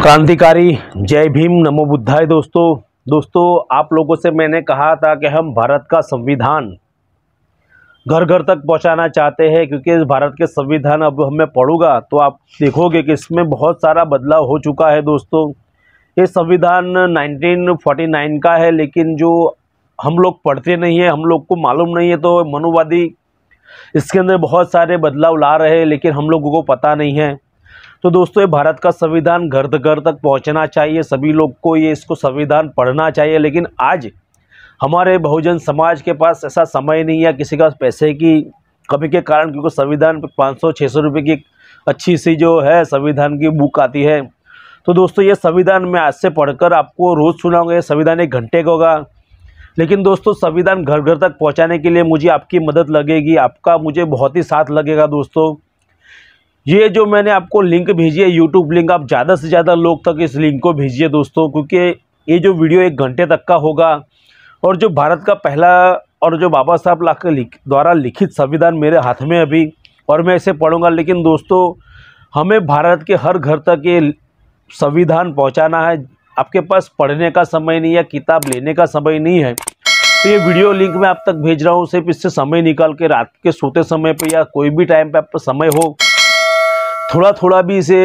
क्रांतिकारी जय भीम नमो बुद्धाय। दोस्तों आप लोगों से मैंने कहा था कि हम भारत का संविधान घर घर तक पहुंचाना चाहते हैं, क्योंकि इस भारत के संविधान अब हमें पढ़ूंगा तो आप देखोगे कि इसमें बहुत सारा बदलाव हो चुका है। दोस्तों ये संविधान 1949 का है, लेकिन जो हम लोग पढ़ते नहीं है, हम लोग को मालूम नहीं है, तो मनुवादी इसके अंदर बहुत सारे बदलाव ला रहे हैं, लेकिन हम लोगों को पता नहीं है। तो दोस्तों ये भारत का संविधान घर घर तक पहुंचना चाहिए, सभी लोग को ये इसको संविधान पढ़ना चाहिए। लेकिन आज हमारे बहुजन समाज के पास ऐसा समय नहीं है, किसी का पैसे की कमी के कारण, क्योंकि संविधान पे 500-600 रुपये की अच्छी सी जो है संविधान की बुक आती है। तो दोस्तों ये संविधान मैं आज से पढ़कर आपको रोज़ सुनाऊंगा। ये संविधान 1 घंटे का होगा, लेकिन दोस्तों संविधान घर घर तक पहुँचाने के लिए मुझे आपकी मदद लगेगी, आपका मुझे बहुत ही साथ लगेगा। दोस्तों ये जो मैंने आपको लिंक भेजी है, यूट्यूब लिंक, आप ज़्यादा से ज़्यादा लोग तक इस लिंक को भेजिए दोस्तों, क्योंकि ये जो वीडियो 1 घंटे तक का होगा और जो भारत का पहला और जो बाबा साहब द्वारा लिखित संविधान मेरे हाथ में अभी, और मैं इसे पढ़ूंगा। लेकिन दोस्तों हमें भारत के हर घर तक ये संविधान पहुंचाना है। आपके पास पढ़ने का समय नहीं है, किताब लेने का समय नहीं है, तो ये वीडियो लिंक मैं आप तक भेज रहा हूँ। सिर्फ इससे समय निकाल के रात के सोते समय पे या कोई भी टाइम पे आपका समय हो, थोड़ा थोड़ा भी इसे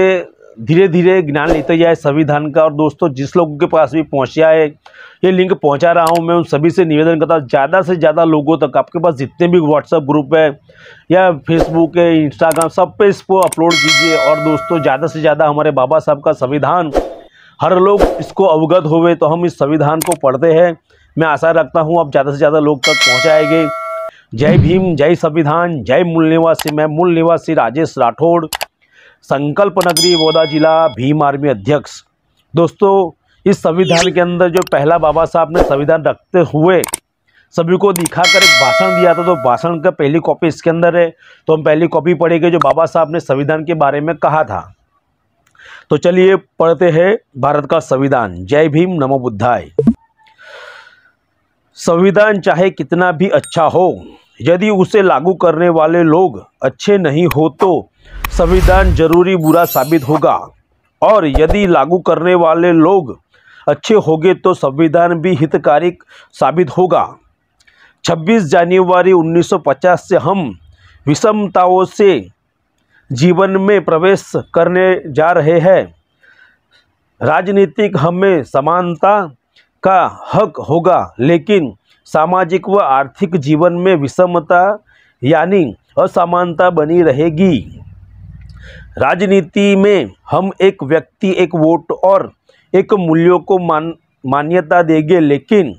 धीरे धीरे ज्ञान लेते जाए संविधान का। और दोस्तों जिस लोगों के पास भी पहुंचा है, ये लिंक पहुंचा रहा हूं, मैं उन सभी से निवेदन करता हूं ज़्यादा से ज़्यादा लोगों तक, आपके पास जितने भी व्हाट्सएप ग्रुप है या फेसबुक है, इंस्टाग्राम, सब पे इसको अपलोड कीजिए। और दोस्तों ज़्यादा से ज़्यादा हमारे बाबा साहब का संविधान हर लोग इसको अवगत हुए, तो हम इस संविधान को पढ़ते हैं। मैं आशा रखता हूँ आप ज़्यादा से ज़्यादा लोग तक पहुँचाएंगे। जय भीम, जय संविधान, जय मूल निवासी। मैं मूल निवासी राजेश राठौड़, संकल्प नगरी बौदा जिला, भीम आर्मी अध्यक्ष। दोस्तों इस संविधान के अंदर जो पहला बाबा साहब ने संविधान रखते हुए सभी को दिखाकर एक भाषण दिया था, तो भाषण का पहली कॉपी इसके अंदर है, तो हम पहली कॉपी पढ़ेंगे जो बाबा साहब ने संविधान के बारे में कहा था। तो चलिए पढ़ते हैं भारत का संविधान। जय भीम नमो बुद्धाय। संविधान चाहे कितना भी अच्छा हो, यदि उसे लागू करने वाले लोग अच्छे नहीं हो तो संविधान जरूरी बुरा साबित होगा, और यदि लागू करने वाले लोग अच्छे होंगे तो संविधान भी हितकारी साबित होगा। 26 जनवरी 1950 से हम विषमताओं से जीवन में प्रवेश करने जा रहे हैं। राजनीतिक हमें समानता का हक होगा, लेकिन सामाजिक व आर्थिक जीवन में विषमता यानी असमानता बनी रहेगी। राजनीति में हम एक व्यक्ति, एक वोट और एक मूल्यों को मान्यता देंगे, लेकिन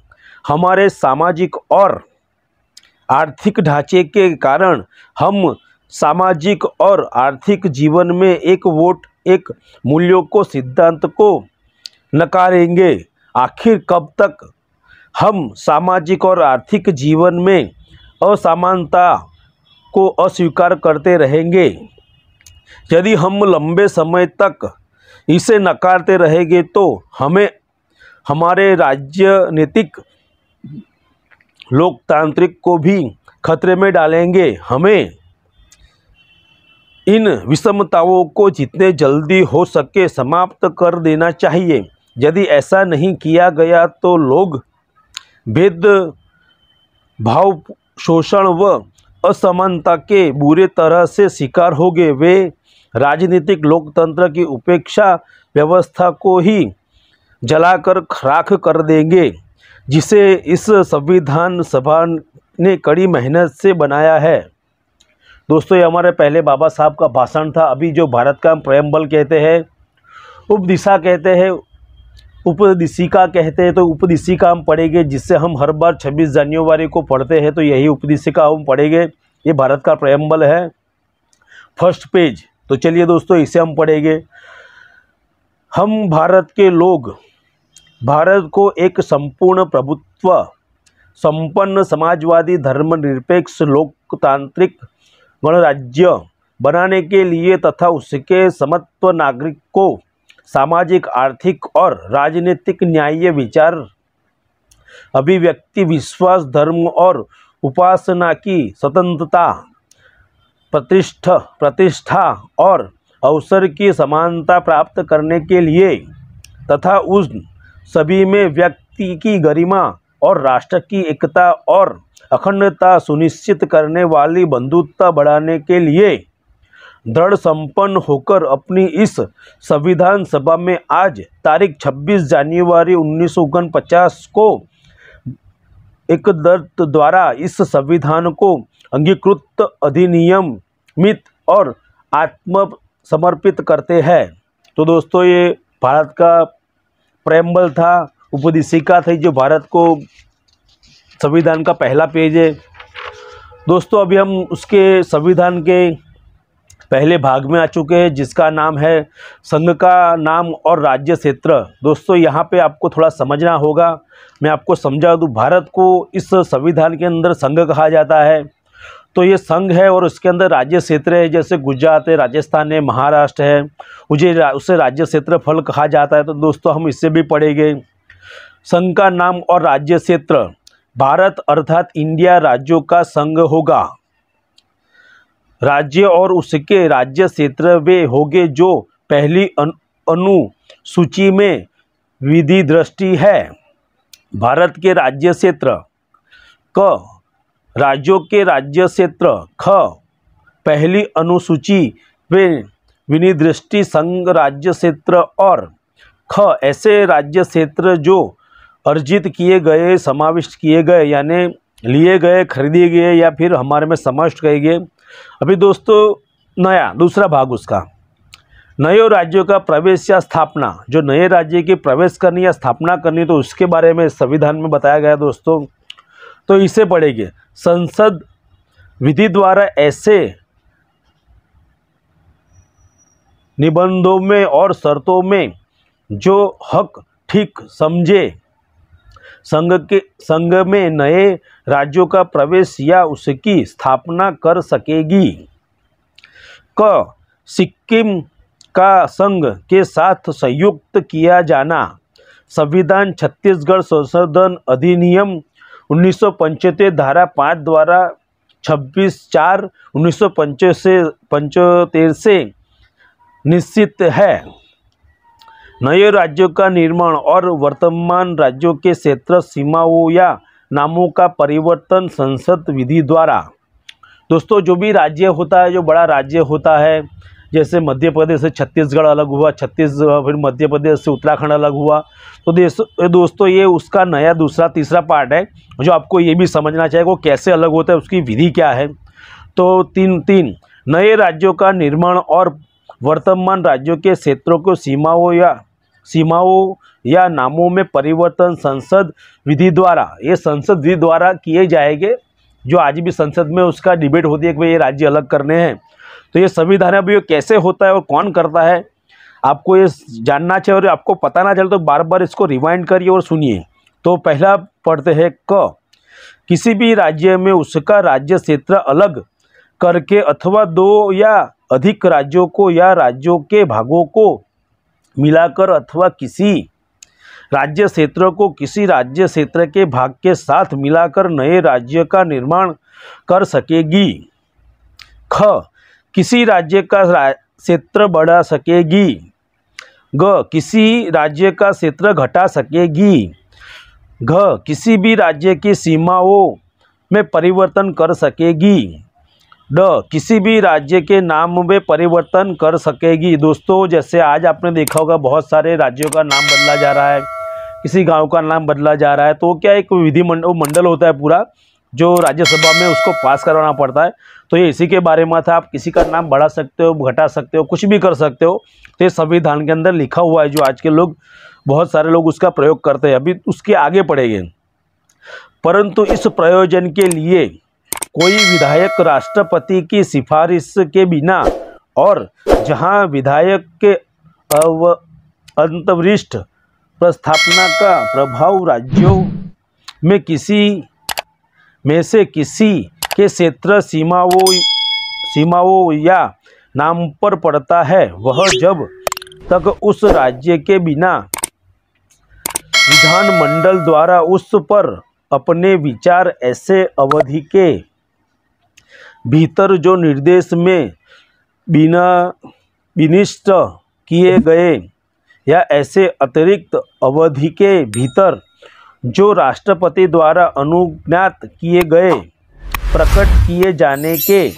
हमारे सामाजिक और आर्थिक ढांचे के कारण हम सामाजिक और आर्थिक जीवन में एक वोट, एक मूल्यों को, सिद्धांत को नकारेंगे। आखिर कब तक हम सामाजिक और आर्थिक जीवन में असमानता को अस्वीकार करते रहेंगे? यदि हम लंबे समय तक इसे नकारते रहेंगे तो हमें हमारे राजनीतिक लोकतांत्रिक को भी खतरे में डालेंगे। हमें इन विषमताओं को जितने जल्दी हो सके समाप्त कर देना चाहिए। यदि ऐसा नहीं किया गया तो लोग भेदभाव, शोषण व असमानता के बुरे तरह से शिकार होंगे। वे राजनीतिक लोकतंत्र की उपेक्षा व्यवस्था को ही जलाकर राख कर देंगे, जिसे इस संविधान सभा ने कड़ी मेहनत से बनाया है। दोस्तों ये हमारे पहले बाबा साहब का भाषण था। अभी जो भारत का हम प्रेम्बल कहते हैं, उपदिशा कहते हैं, उपदिशिका कहते हैं, तो उपदिशिका हम पढ़ेंगे, जिससे हम हर बार 26 जनवरी को पढ़ते हैं, तो यही उपदिशिका हम पढ़ेंगे। ये भारत का प्रेम्बल है, फर्स्ट पेज। तो चलिए दोस्तों इसे हम पढ़ेंगे। हम भारत के लोग भारत को एक संपूर्ण प्रभुत्व संपन्न समाजवादी धर्मनिरपेक्ष लोकतांत्रिक गणराज्य बनाने के लिए तथा उसके समत्व नागरिक को सामाजिक, आर्थिक और राजनीतिक न्याय, विचार, अभिव्यक्ति, विश्वास, धर्म और उपासना की स्वतंत्रता, प्रतिष्ठा और अवसर की समानता प्राप्त करने के लिए तथा उन सभी में व्यक्ति की गरिमा और राष्ट्र की एकता और अखंडता सुनिश्चित करने वाली बंधुता बढ़ाने के लिए दृढ़ संपन्न होकर अपनी इस संविधान सभा में आज तारीख 26 जनवरी 1949 को एकदर्त द्वारा इस संविधान को अंगीकृत अधिनियमित और आत्म समर्पित करते हैं। तो दोस्तों, ये भारत का प्रेम्बल था, उपदेशिका थी, जो भारत को संविधान का पहला पेज है। दोस्तों, अभी हम उसके संविधान के पहले भाग में आ चुके हैं, जिसका नाम है संघ का नाम और राज्य क्षेत्र। दोस्तों, यहाँ पे आपको थोड़ा समझना होगा, मैं आपको समझा दूँ। भारत को इस संविधान के अंदर संघ कहा जाता है, तो ये संघ है और उसके अंदर राज्य क्षेत्र है, जैसे गुजरात है, राजस्थान है, महाराष्ट्र है, उसे राज्य क्षेत्रफल कहा जाता है। तो दोस्तों, हम इससे भी पढ़ेंगे। संघ का नाम और राज्य क्षेत्र। भारत अर्थात इंडिया राज्यों का संघ होगा। राज्य और उसके राज्य क्षेत्र वे होंगे जो पहली अनुसूची में विधि दृष्टि है। भारत के राज्य क्षेत्र। क, राज्यों के राज्य क्षेत्र। ख, पहली अनुसूची व विनिर्दिष्ट संघ राज्य क्षेत्र। और ख, ऐसे राज्य क्षेत्र जो अर्जित किए गए, समाविष्ट किए गए, यानी लिए गए, खरीदे गए या फिर हमारे में समाविष्ट किए गए। अभी दोस्तों, नया दूसरा भाग उसका, नए राज्यों का प्रवेश या स्थापना। जो नए राज्य की प्रवेश करनी या स्थापना करनी, तो उसके बारे में संविधान में बताया गया दोस्तों। तो इसे पढ़ेंगे। संसद विधि द्वारा ऐसे निबंधों में और शर्तों में जो हक ठीक समझे संघ में नए राज्यों का प्रवेश या उसकी स्थापना कर सकेगी। क, सिक्किम का संघ के साथ संयुक्त किया जाना। संविधान छत्तीसगढ़ संशोधन अधिनियम 1975 धारा 5 द्वारा 26/4/1975 से निश्चित है। नए राज्यों का निर्माण और वर्तमान राज्यों के क्षेत्र सीमाओं या नामों का परिवर्तन संसद विधि द्वारा। दोस्तों, जो भी राज्य होता है, जो बड़ा राज्य होता है, जैसे मध्य प्रदेश से छत्तीसगढ़ अलग हुआ, छत्तीसगढ़ फिर मध्य प्रदेश से उत्तराखंड अलग हुआ, तो दोस्तों ये उसका नया दूसरा तीसरा पार्ट है, जो आपको ये भी समझना चाहिए वो कैसे अलग होता है, उसकी विधि क्या है। तो तीन नए राज्यों का निर्माण और वर्तमान राज्यों के क्षेत्रों को सीमाओं या नामों में परिवर्तन संसद विधि द्वारा। ये संसद विधि द्वारा किए जाएंगे, जो आज भी संसद में उसका डिबेट होती है कि भाई ये राज्य अलग करने हैं। तो ये संविधान अभी ये कैसे होता है और कौन करता है, आपको ये जानना चाहिए। और आपको पता ना चले तो बार बार इसको रिवाइंड करिए और सुनिए। तो पहला पढ़ते हैं क, किसी भी राज्य में उसका राज्य क्षेत्र अलग करके अथवा दो या अधिक राज्यों को या राज्यों के भागों को मिलाकर अथवा किसी राज्य क्षेत्र को किसी राज्य क्षेत्र के भाग के साथ मिलाकर नए राज्य का निर्माण कर सकेगी। ख, किसी राज्य का क्षेत्र बढ़ा सकेगी। ग, किसी राज्य का क्षेत्र घटा सकेगी। घ, किसी भी राज्य की सीमाओं में परिवर्तन कर सकेगी। ड, किसी भी राज्य के नाम में परिवर्तन कर सकेगी। दोस्तों, जैसे आज आपने देखा होगा बहुत सारे राज्यों का नाम बदला जा रहा है, किसी गांव का नाम बदला जा रहा है, तो क्या एक विधि मंडल होता है पूरा, जो राज्यसभा में उसको पास करवाना पड़ता है। तो ये इसी के बारे में था। आप किसी का नाम बढ़ा सकते हो, घटा सकते हो, कुछ भी कर सकते हो। तो ये संविधान के अंदर लिखा हुआ है, जो आज के लोग बहुत सारे लोग उसका प्रयोग करते हैं। अभी उसके आगे पढ़ेंगे। परंतु इस प्रयोजन के लिए कोई विधायक राष्ट्रपति की सिफारिश के बिना और जहां विधायक के अंतर्वरिष्ठ प्रस्थापना का प्रभाव राज्यों में किसी में से किसी के क्षेत्र सीमाओं या नाम पर पड़ता है, वह जब तक उस राज्य के बिना विधानमंडल द्वारा उस पर अपने विचार ऐसे अवधि के भीतर जो निर्देश में बिना विनिष्ट किए गए या ऐसे अतिरिक्त अवधि के भीतर जो राष्ट्रपति द्वारा अनुज्ञात किए गए प्रकट किए जाने के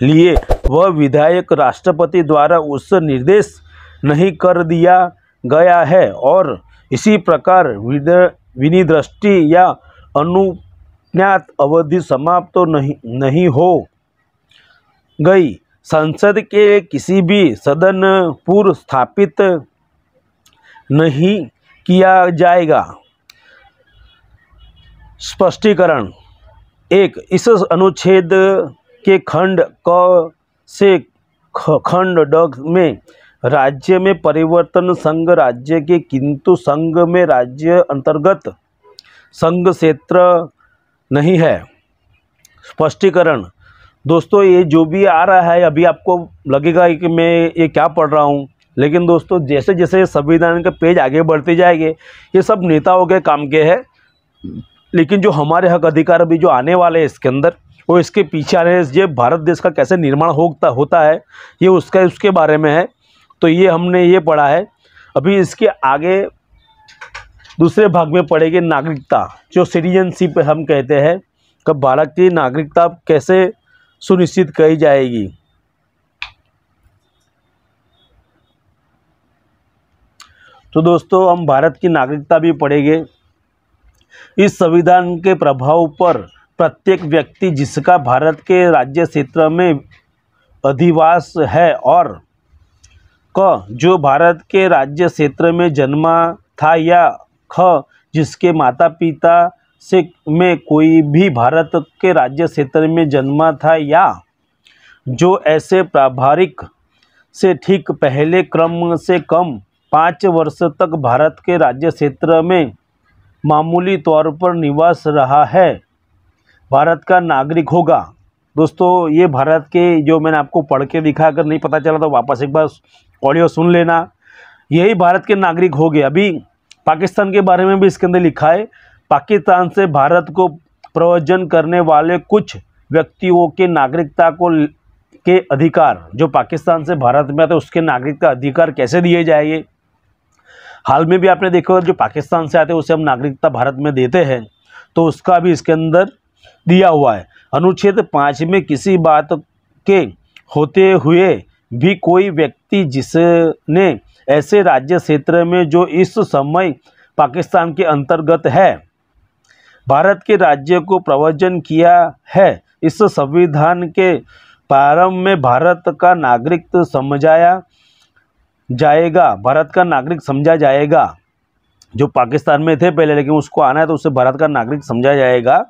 लिए वह विधायक राष्ट्रपति द्वारा उस निर्देश नहीं कर दिया गया है और इसी प्रकार विनिर्दिष्ट या अनुज्ञात अवधि समाप्त तो नहीं हो गई। संसद के किसी भी सदन पूर्व स्थापित नहीं किया जाएगा। स्पष्टीकरण 1। इस अनुच्छेद के खंड क से खंड ड में राज्य में परिवर्तन संघ राज्य के किंतु संघ में राज्य अंतर्गत संघ क्षेत्र नहीं है। स्पष्टीकरण दोस्तों, ये जो भी आ रहा है अभी आपको लगेगा कि मैं ये क्या पढ़ रहा हूँ, लेकिन दोस्तों जैसे जैसे संविधान के पेज आगे बढ़ते जाएंगे ये सब नेताओं के काम के हैं, लेकिन जो हमारे हक अधिकार अभी जो आने वाले हैं इसके अंदर वो इसके पीछे आ रहे हैं। ये भारत देश का कैसे निर्माण होता है ये उसके बारे में है। तो ये हमने ये पढ़ा है। अभी इसके आगे दूसरे भाग में पढ़ेंगे नागरिकता, जो सिटीजनशिप हम कहते हैं, कब भारत की नागरिकता कैसे सुनिश्चित की जाएगी। तो दोस्तों हम भारत की नागरिकता भी पढ़ेंगे। इस संविधान के प्रभाव पर प्रत्येक व्यक्ति जिसका भारत के राज्य क्षेत्र में अधिवास है और क जो भारत के राज्य क्षेत्र में जन्मा था या ख जिसके माता पिता से में कोई भी भारत के राज्य क्षेत्र में जन्मा था या जो ऐसे प्राभारिक से ठीक पहले क्रम से कम 5 वर्ष तक भारत के राज्य क्षेत्र में मामूली तौर पर निवास रहा है, भारत का नागरिक होगा। दोस्तों ये भारत के जो मैंने आपको पढ़ के दिखा, अगर नहीं पता चला तो वापस एक बार ऑडियो सुन लेना। यही भारत के नागरिक हो गए। अभी पाकिस्तान के बारे में भी इसके अंदर लिखा है, पाकिस्तान से भारत को प्रव्रजन करने वाले कुछ व्यक्तियों के नागरिकता के अधिकार, जो पाकिस्तान से भारत में आते उसके नागरिकता अधिकार कैसे दिए जाएंगे। हाल में भी आपने देखा जो पाकिस्तान से आते हैं उसे हम नागरिकता भारत में देते हैं, तो उसका भी इसके अंदर दिया हुआ है। अनुच्छेद 5 में किसी बात के होते हुए भी कोई व्यक्ति जिसने ऐसे राज्य क्षेत्र में जो इस समय पाकिस्तान के अंतर्गत है भारत के राज्य को प्रव्रजन किया है, इस संविधान के प्रारंभ में भारत का नागरिक समझाया जाएगा। भारत का नागरिक समझा जाएगा। जो पाकिस्तान में थे पहले लेकिन उसको आना है तो उसे भारत का नागरिक समझा जाएगा।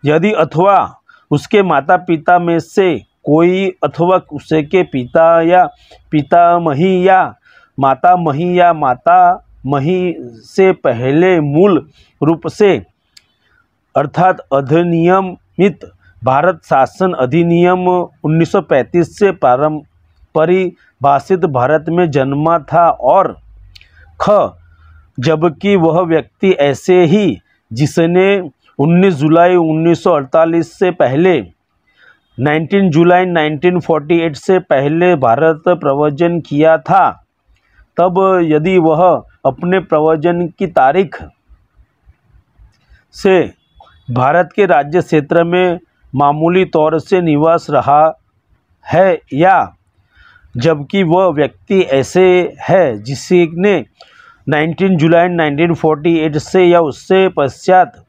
यदि अथवा उसके माता पिता में से कोई अथवा उसके पिता या पितामही या मातामही से पहले मूल रूप से अर्थात अधिनियमित भारत शासन अधिनियम 1935 से परिभाषित भारत में जन्मा था और ख जबकि वह व्यक्ति ऐसे ही जिसने 19 जुलाई 1948 से पहले 19 जुलाई 1948 से पहले भारत प्रव्रजन किया था, तब यदि वह अपने प्रव्रजन की तारीख से भारत के राज्य क्षेत्र में मामूली तौर से निवास रहा है या जबकि वह व्यक्ति ऐसे है जिसने 19 जुलाई 1948 से या उससे पश्चात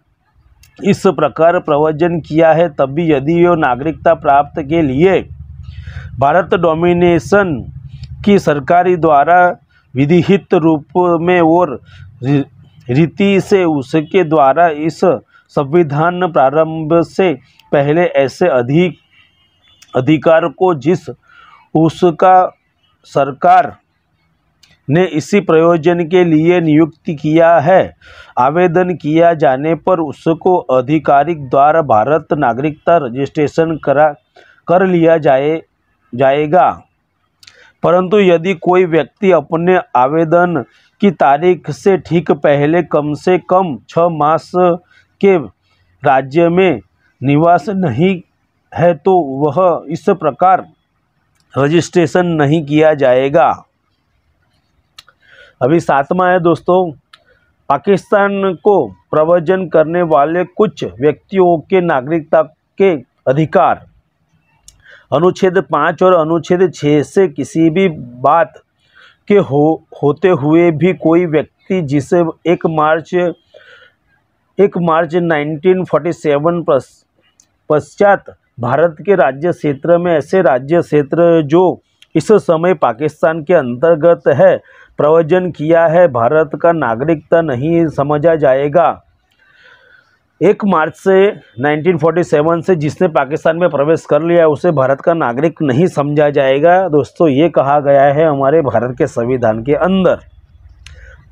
इस प्रकार प्रव्रजन किया है, तभी यदि वह नागरिकता प्राप्त के लिए भारत डोमिनेशन की सरकारी द्वारा विधिहित रूप में और रीति से उसके द्वारा इस संविधान प्रारंभ से पहले ऐसे अधिकार को जिस उसका सरकार ने इसी प्रयोजन के लिए नियुक्त किया है, आवेदन किया जाने पर उसको आधिकारिक द्वारा भारत नागरिकता रजिस्ट्रेशन कर लिया जाएगा। परंतु यदि कोई व्यक्ति अपने आवेदन की तारीख से ठीक पहले कम से कम 6 मास के राज्य में निवास नहीं है तो वह इस प्रकार रजिस्ट्रेशन नहीं किया जाएगा। अभी 7वां है दोस्तों, पाकिस्तान को प्रव्रजन करने वाले कुछ व्यक्तियों के नागरिकता के अधिकार। अनुच्छेद 5 और अनुच्छेद 6 से किसी भी बात के होते हुए भी कोई व्यक्ति जिसे 1 मार्च 1947 पश्चात भारत के राज्य क्षेत्र में ऐसे राज्य क्षेत्र जो इस समय पाकिस्तान के अंतर्गत है प्रव्रजन किया है, भारत का नागरिकता नहीं समझा जाएगा। 1 मार्च से 1947 से जिसने पाकिस्तान में प्रवेश कर लिया है उसे भारत का नागरिक नहीं समझा जाएगा। दोस्तों, ये कहा गया है हमारे भारत के संविधान के अंदर।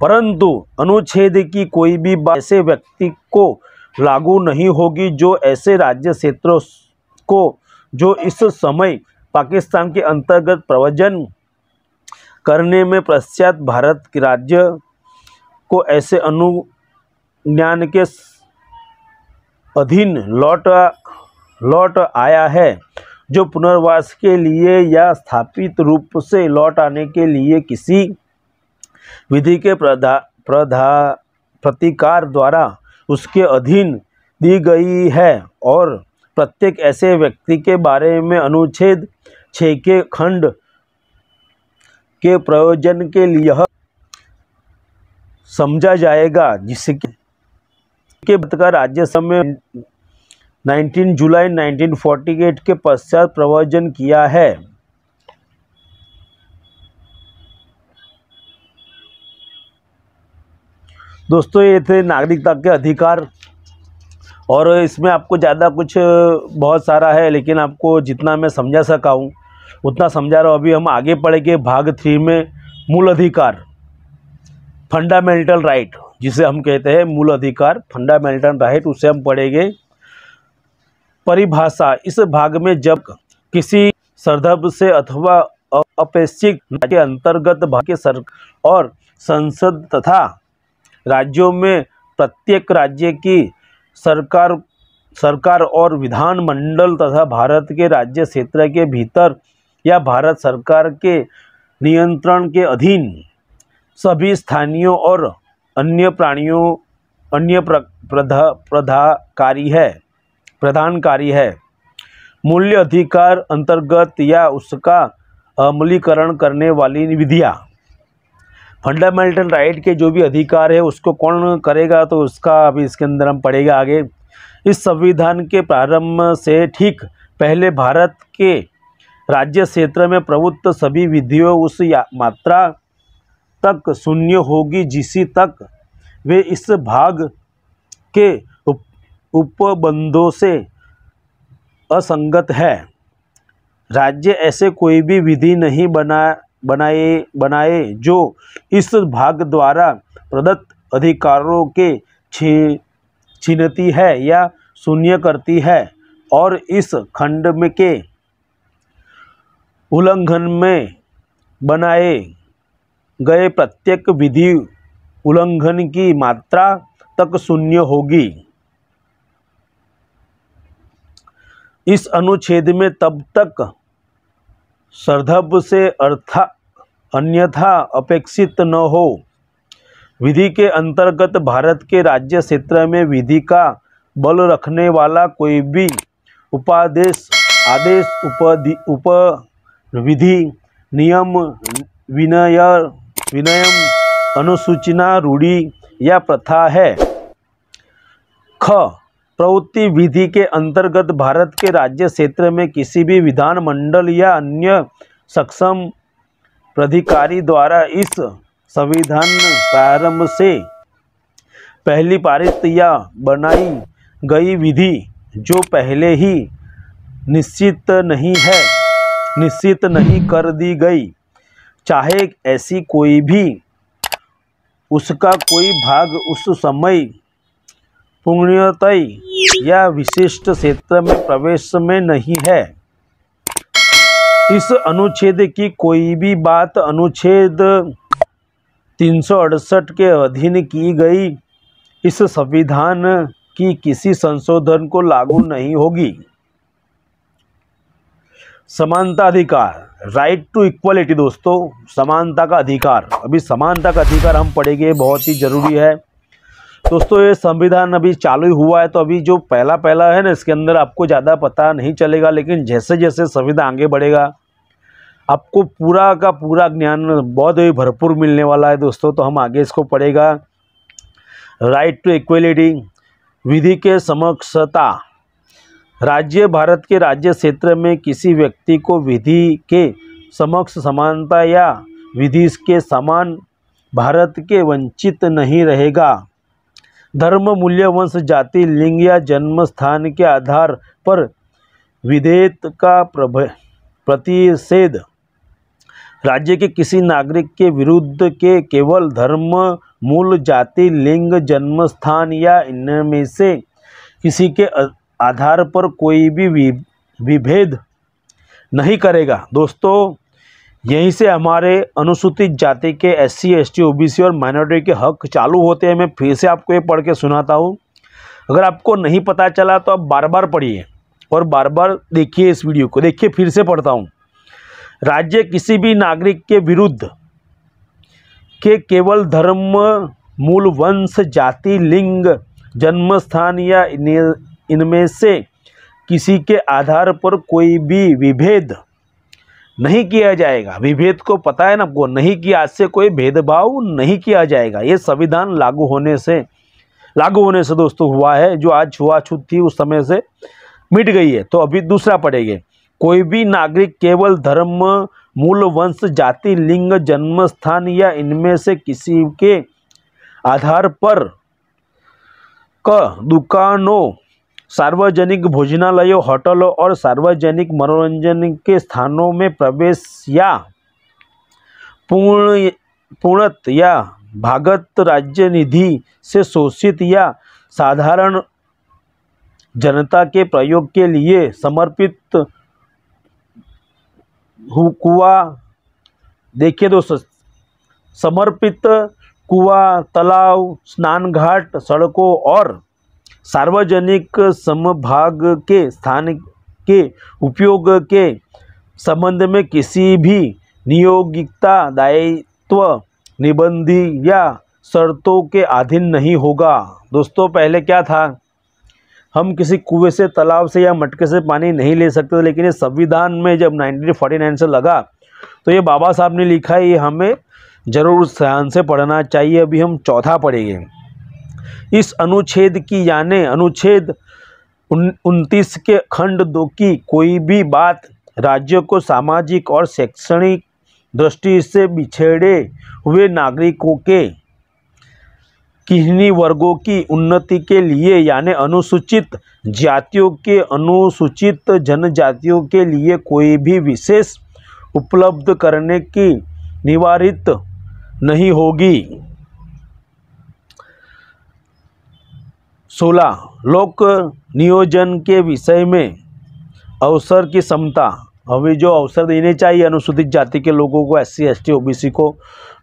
परंतु अनुच्छेद की कोई भी बात ऐसे व्यक्ति को लागू नहीं होगी जो ऐसे राज्य क्षेत्रों को जो इस समय पाकिस्तान के अंतर्गत प्रव्रजन करने में पश्चात भारत के राज्य को ऐसे अनुज्ञान के अधीन लौट आया है, जो पुनर्वास के लिए या स्थापित रूप से लौट आने के लिए किसी विधि के प्रतिकार द्वारा उसके अधीन दी गई है, और प्रत्येक ऐसे व्यक्ति के बारे में अनुच्छेद 6 के खंड के प्रयोजन के लिए समझा जाएगा, जिसके का राज्यसभा में 19 जुलाई 1948 के पश्चात प्रव्रजन किया है। दोस्तों, ये थे नागरिकता के अधिकार, और इसमें आपको ज़्यादा कुछ बहुत सारा है, लेकिन आपको जितना मैं समझा सका हूँ उतना समझा रहा हूँ। अभी हम आगे पढ़ेंगे भाग 3 में मूल अधिकार, फंडामेंटल राइट, जिसे हम कहते हैं मूल अधिकार, फंडामेंटल राइट, उसे हम पढ़ेंगे। परिभाषा, इस भाग में जब किसी संदर्भ से अथवा अपेक्षित के अंतर्गत भारत के सरकार और संसद तथा राज्यों में प्रत्येक राज्य की सरकार और विधानमंडल तथा भारत के राज्य क्षेत्र के भीतर या भारत सरकार के नियंत्रण के अधीन सभी स्थानीय और अन्य प्रदानकारी है। मूल्य अधिकार अंतर्गत या उसका अमलीकरण करने वाली विधियाँ। फंडामेंटल राइट के जो भी अधिकार है उसको कौन करेगा, तो उसका अभी इसके अंदर हम पढ़ेगा आगे। इस संविधान के प्रारंभ से ठीक पहले भारत के राज्य क्षेत्र में प्रभुत्व सभी विधियों उस मात्रा तक शून्य होगी जिसी तक वे इस भाग के उपबंधों से असंगत है। राज्य ऐसे कोई भी विधि नहीं बनाए जो इस भाग द्वारा प्रदत्त अधिकारों के छीनती है या शून्य करती है, और इस खंड में के उल्लंघन में बनाए गए प्रत्येक विधि उल्लंघन की मात्रा तक शून्य होगी। इस अनुच्छेद में तब तक संदर्भ से अन्यथा अपेक्षित न हो। विधि के अंतर्गत भारत के राज्य क्षेत्र में विधि का बल रखने वाला कोई भी उपादेश, आदेश, उपविधि, नियम, विनयम, अनुसूचना, रूढ़ि या प्रथा है। ख. प्रवृत्ति विधि के अंतर्गत भारत के राज्य क्षेत्र में किसी भी विधानमंडल या अन्य सक्षम प्राधिकारी द्वारा इस संविधान प्रारंभ से पहली पारित या बनाई गई विधि जो पहले ही निश्चित नहीं कर दी गई, चाहे ऐसी कोई भी उसका कोई भाग उस समय पूर्णतः या विशिष्ट क्षेत्र में प्रवेश में नहीं है। इस अनुच्छेद की कोई भी बात अनुच्छेद 368 के अधीन की गई इस संविधान की किसी संशोधन को लागू नहीं होगी। समानता अधिकार, राइट टू इक्वलिटी। दोस्तों, समानता का अधिकार, अभी समानता का अधिकार हम पढ़ेंगे, बहुत ही ज़रूरी है दोस्तों। ये संविधान अभी चालू हुआ है, तो अभी जो पहला है ना, इसके अंदर आपको ज़्यादा पता नहीं चलेगा, लेकिन जैसे जैसे संविधान आगे बढ़ेगा आपको पूरा का पूरा ज्ञान बहुत ही भरपूर मिलने वाला है दोस्तों। तो हम आगे इसको पढ़ेगा। राइट टू इक्वलिटी, विधि के समक्षता। राज्य, भारत के राज्य क्षेत्र में किसी व्यक्ति को विधि के समक्ष समानता या विधि के समान भारत के वंचित नहीं रहेगा। धर्म, मूल्य, वंश, जाति, लिंग या जन्म स्थान के आधार पर विधेयक का प्रतिषेध राज्य के किसी नागरिक के विरुद्ध के केवल धर्म, मूल, जाति, लिंग, जन्म स्थान या इनमें से किसी के आधार पर कोई भी विभेद नहीं करेगा। दोस्तों, यहीं से हमारे अनुसूचित जाति के SC, ST, OBC और माइनॉरिटी के हक चालू होते हैं। मैं फिर से आपको ये पढ़ के सुनाता हूँ। अगर आपको नहीं पता चला तो आप बार बार पढ़िए और बार बार देखिए इस वीडियो को। देखिए, फिर से पढ़ता हूँ। राज्य किसी भी नागरिक के विरुद्ध के केवल धर्म, मूल, वंश, जाति, लिंग, जन्म स्थान या इनमें से किसी के आधार पर कोई भी विभेद नहीं किया जाएगा। विभेद को पता है ना आपको, नहीं किया, आज से कोई भेदभाव नहीं किया जाएगा। ये संविधान लागू होने से दोस्तों हुआ है। जो आज छुआछूत थी उस समय से मिट गई है। तो अभी दूसरा पढ़ेंगे। कोई भी नागरिक केवल धर्म, मूल, वंश, जाति, लिंग, जन्म स्थान या इनमें से किसी के आधार पर दुकानों, सार्वजनिक भोजनालयों, होटलों और सार्वजनिक मनोरंजन के स्थानों में प्रवेश या पूर्णत या भागत राज्य निधि से शोषित या साधारण जनता के प्रयोग के लिए समर्पित कुआ, देखिए दोस्तों, समर्पित कुआं, तालाब, स्नान घाट, सड़कों और सार्वजनिक समभाग के स्थान के उपयोग के संबंध में किसी भी नियोक्ता दायित्व, निबंधी या शर्तों के अधीन नहीं होगा। दोस्तों, पहले क्या था, हम किसी कुएं से, तालाब से या मटके से पानी नहीं ले सकते, लेकिन ये संविधान में जब 1949 से लगा तो ये बाबा साहब ने लिखा है, ये हमें जरूर ध्यान से पढ़ना चाहिए। अभी हम चौथा पढ़ेंगे। इस अनुच्छेद की यानी अनुच्छेद 29 के खंड 2 की कोई भी बात राज्य को सामाजिक और शैक्षणिक दृष्टि से पिछड़े हुए नागरिकों के किन्हीं वर्गों की उन्नति के लिए यानी अनुसूचित जातियों के, अनुसूचित जनजातियों के लिए कोई भी विशेष उपलब्ध करने की निवारित नहीं होगी। 16 लोक नियोजन के विषय में अवसर की समता। अभी जो अवसर देने चाहिए अनुसूचित जाति के लोगों को, SC, ST, OBC को,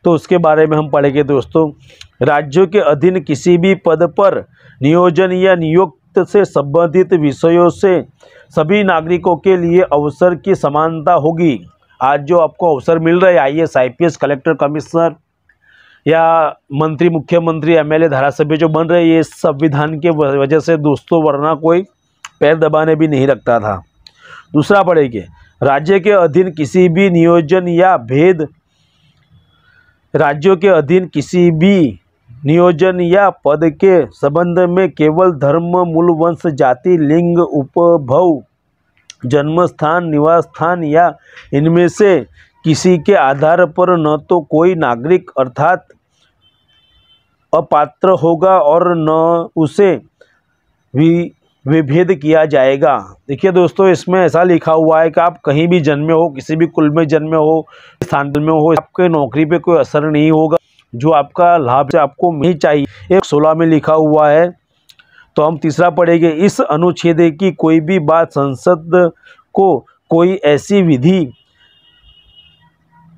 तो उसके बारे में हम पढ़ेंगे दोस्तों। राज्यों के अधीन किसी भी पद पर नियोजन या नियुक्त से संबंधित विषयों से सभी नागरिकों के लिए अवसर की समानता होगी। आज जो आपको अवसर मिल रहे हैं, IAS, IPS, कलेक्टर, कमिश्नर या मंत्री, मुख्यमंत्री, MLA, धारासभ्य जो बन रहे हैं, ये संविधान के वजह से दोस्तों, वरना कोई पैर दबाने भी नहीं रखता था। दूसरा पढ़ेंगे। राज्य के अधीन किसी भी नियोजन या भेद, राज्यों के अधीन किसी भी नियोजन या पद के संबंध में केवल धर्म, मूल, वंश, जाति, लिंग, उपभोग, जन्म स्थान, निवास स्थान या इनमें से किसी के आधार पर न तो कोई नागरिक अर्थात अपात्र होगा और न उसे विभेद किया जाएगा। देखिए दोस्तों, इसमें ऐसा लिखा हुआ है कि आप कहीं भी जन्मे हो, किसी भी कुल में जन्मे हो, स्थान में हो, आपके नौकरी पे कोई असर नहीं होगा। जो आपका लाभ से आपको मिल चाहिए 16 में लिखा हुआ है। तो हम तीसरा पढ़ेंगे। इस अनुच्छेद की कोई भी बात संसद को कोई ऐसी विधि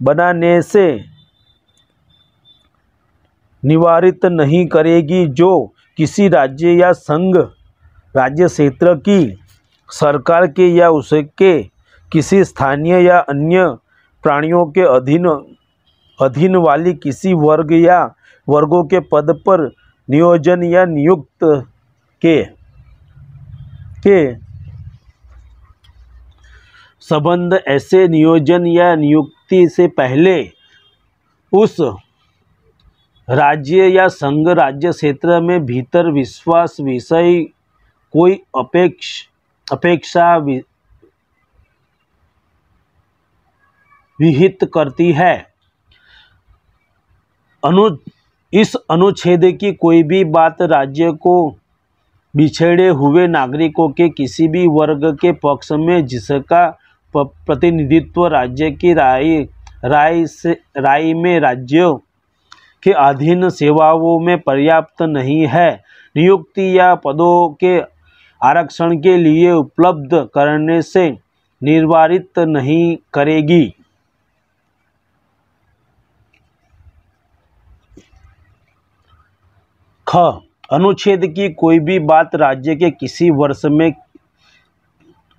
बनाने से निवारित नहीं करेगी जो किसी राज्य या संघ राज्य क्षेत्र की सरकार के या उसके किसी स्थानीय या अन्य प्राणियों के अधीन वाली किसी वर्ग या वर्गों के पद पर नियोजन या नियुक्त के संबंध ऐसे नियोजन या नियुक्ति से पहले उस राज्य या संघ राज्य क्षेत्र में भीतर विश्वास विषय कोई अपेक्षा विहित करती है। इस अनुच्छेद की कोई भी बात राज्य को बिछड़े हुए नागरिकों के किसी भी वर्ग के पक्ष में जिसका प्रतिनिधित्व राज्य की राय में राज्यों के अधीन सेवाओं में पर्याप्त नहीं है, नियुक्ति या पदों के आरक्षण के लिए उपलब्ध करने से निर्वारित नहीं करेगी। ख अनुच्छेद की कोई भी बात राज्य के किसी वर्ष में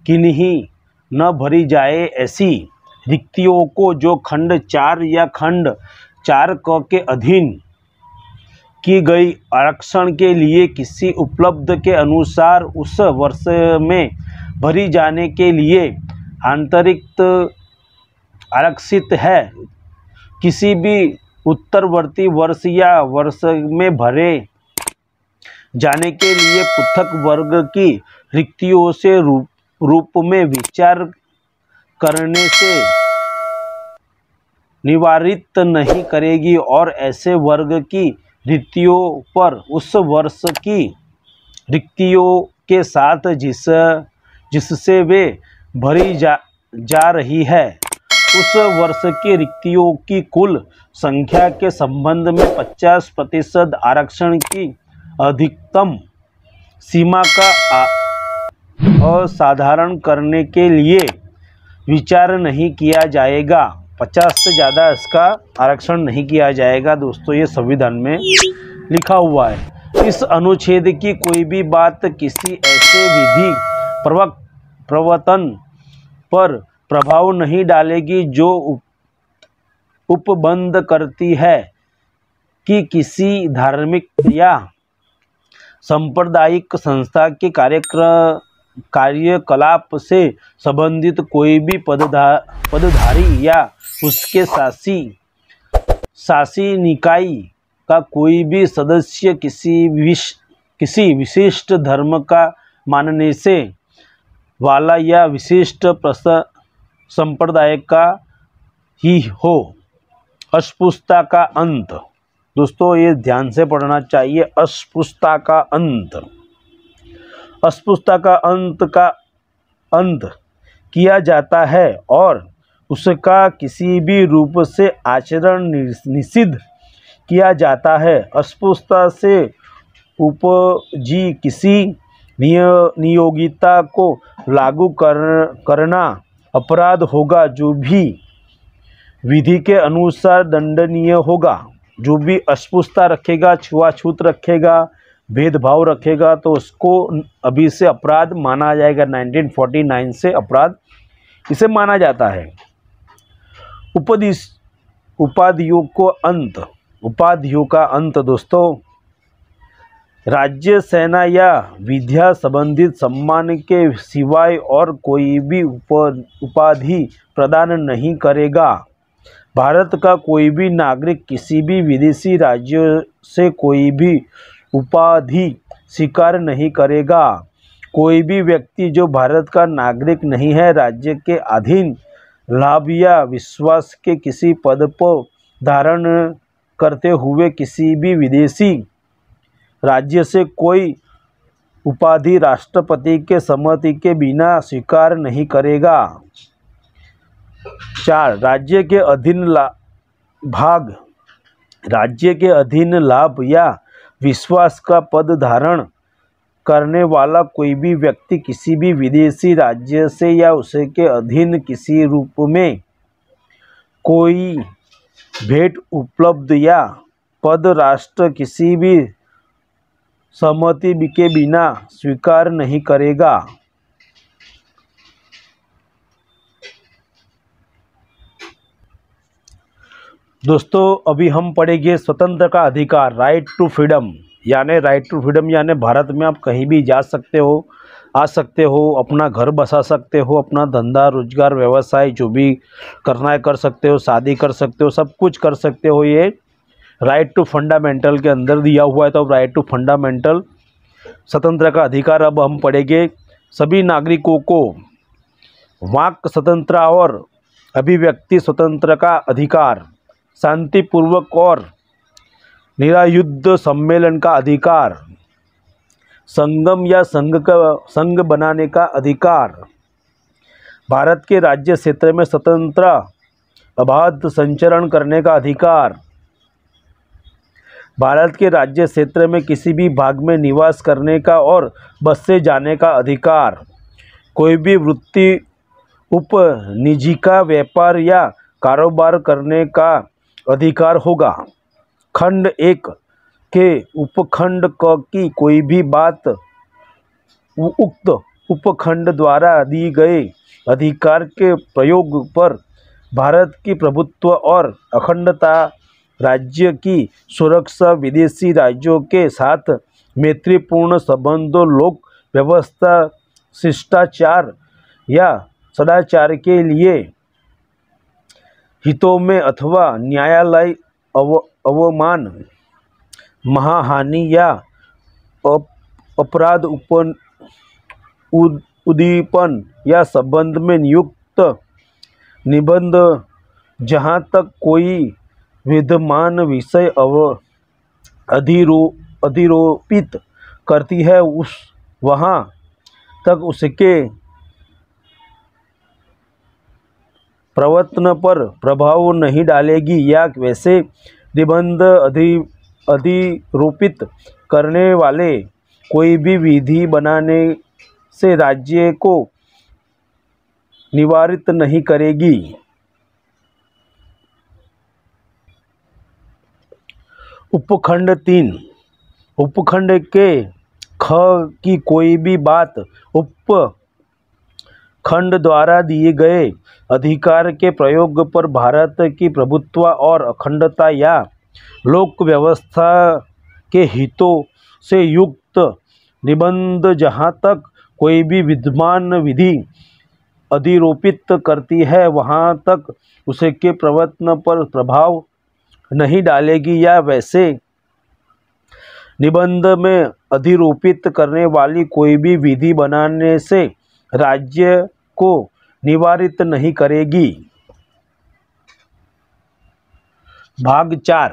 किन्हीं न भरी जाए ऐसी रिक्तियों को जो खंड 4 या खंड 4 क के अधीन की गई आरक्षण के लिए किसी उपलब्ध के अनुसार उस वर्ष में भरी जाने के लिए आंतरिक आरक्षित है, किसी भी उत्तरवर्ती वर्ष या वर्ष में भरे जाने के लिए पृथक वर्ग की रिक्तियों से रूप में विचार करने से निवारित नहीं करेगी और ऐसे वर्ग की रिक्तियों पर उस वर्ष की रिक्तियों के साथ जिससे वे भरी जा रही है उस वर्ष की रिक्तियों की कुल संख्या के संबंध में 50% आरक्षण की अधिकतम सीमा का असाधारण करने के लिए विचार नहीं किया जाएगा। 50 से ज़्यादा इसका आरक्षण नहीं किया जाएगा। दोस्तों, ये संविधान में लिखा हुआ है। इस अनुच्छेद की कोई भी बात किसी ऐसे विधि प्रवर्तन पर प्रभाव नहीं डालेगी जो उपबंध करती है कि किसी धार्मिक या सांप्रदायिक संस्था के कार्यकलाप से संबंधित कोई भी पदधारी या उसके शासी निकाय का कोई भी सदस्य किसी विशिष्ट धर्म का मानने से वाला या विशिष्ट संप्रदाय का ही हो। अस्पृश्यता का अंत। दोस्तों, ये ध्यान से पढ़ना चाहिए। अस्पृश्यता का अंत। अस्पृश्यता का अंत किया जाता है और उसका किसी भी रूप से आचरण निषिद्ध किया जाता है। अस्पृश्यता से उपजी किसी नियोगिता को लागू करना अपराध होगा जो भी विधि के अनुसार दंडनीय होगा। जो भी अस्पृश्यता रखेगा, छुआछूत रखेगा, भेदभाव रखेगा तो उसको अभी से अपराध माना जाएगा। 1949 से अपराध इसे माना जाता है। उपाधियों का अंत। दोस्तों, राज्य, सेना या विद्या संबंधित सम्मान के सिवाय और कोई भी उपाधि प्रदान नहीं करेगा। भारत का कोई भी नागरिक किसी भी विदेशी राज्य से कोई भी उपाधि स्वीकार नहीं करेगा। कोई भी व्यक्ति जो भारत का नागरिक नहीं है राज्य के अधीन लाभ या विश्वास के किसी पद पर धारण करते हुए किसी भी विदेशी राज्य से कोई उपाधि राष्ट्रपति के सम्मति के बिना स्वीकार नहीं करेगा। 4. राज्य के अधीन लाभ या विश्वास का पद धारण करने वाला कोई भी व्यक्ति किसी भी विदेशी राज्य से या उसके अधीन किसी रूप में कोई भेंट उपलब्ध या पद राष्ट्र किसी भी सम्मति के बिना स्वीकार नहीं करेगा। दोस्तों अभी हम पढ़ेंगे स्वतंत्र का अधिकार, राइट टू फ्रीडम। यानी राइट टू फ्रीडम यानी भारत में आप कहीं भी जा सकते हो, आ सकते हो, अपना घर बसा सकते हो, अपना धंधा रोजगार व्यवसाय जो भी करना है कर सकते हो, शादी कर सकते हो, सब कुछ कर सकते हो। ये राइट टू फंडामेंटल के अंदर दिया हुआ है। तो अब राइट टू फंडामेंटल स्वतंत्र का अधिकार अब हम पढ़ेंगे। सभी नागरिकों को वाक स्वतंत्रता और अभिव्यक्ति स्वतंत्र का अधिकार, शांतिपूर्वक और निरायुध सम्मेलन का अधिकार, संगम या संघ बनाने का अधिकार, भारत के राज्य क्षेत्र में स्वतंत्र अबाध संचरण करने का अधिकार, भारत के राज्य क्षेत्र में किसी भी भाग में निवास करने का और बस से जाने का अधिकार, कोई भी वृत्ति उपनिजी का व्यापार या कारोबार करने का अधिकार होगा। खंड 1 के उपखंड क की कोई भी बात उक्त उपखंड द्वारा दी गए अधिकार के प्रयोग पर भारत की प्रभुत्व और अखंडता, राज्य की सुरक्षा, विदेशी राज्यों के साथ मैत्रीपूर्ण संबंधों, लोक व्यवस्था, शिष्टाचार या सदाचार के लिए हितों में अथवा न्यायालय अवमान, महाहानि या अपराध उद्दीपन या संबंध में नियुक्त निबंध जहाँ तक कोई विद्यमान विषय अधिरोपित करती है वहाँ तक उसके प्रवर्तन पर प्रभाव नहीं डालेगी, या वैसे निबंध अधिरोपित करने वाले कोई भी विधि बनाने से राज्य को निवारित नहीं करेगी। उपखंड 3 उपखंड के ख की कोई भी बात उपखंड द्वारा दिए गए अधिकार के प्रयोग पर भारत की प्रभुत्व और अखंडता या लोक व्यवस्था के हितों से युक्त निबंध जहाँ तक कोई भी विद्यमान विधि अधिरोपित करती है वहाँ तक उसके प्रवर्तन पर प्रभाव नहीं डालेगी, या वैसे निबंध में अधिरोपित करने वाली कोई भी विधि बनाने से राज्य को निवारित नहीं करेगी। भाग 4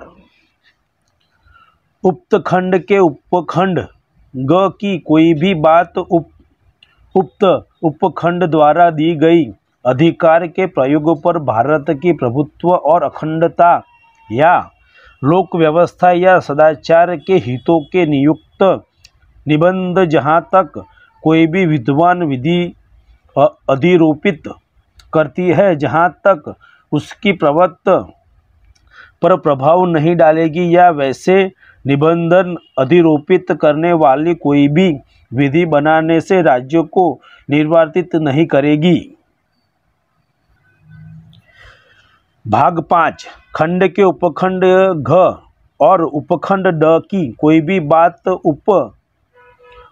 उपखंड के उपखंड ग की कोई भी बात उक्त उपखंड द्वारा दी गई अधिकार के प्रयोग पर भारत की प्रभुत्व और अखंडता या लोक व्यवस्था या सदाचार के हितों के नियुक्त निबंध जहाँ तक कोई भी विद्वान विधि अधिरोपित करती है, जहाँ तक उसकी प्रवर्तन पर प्रभाव नहीं डालेगी, या वैसे निबंधन अधिरोपित करने वाली कोई भी विधि बनाने से राज्यों को निर्वासित नहीं करेगी। भाग 5 खंड के उपखंड घ और उपखंड ड की कोई भी बात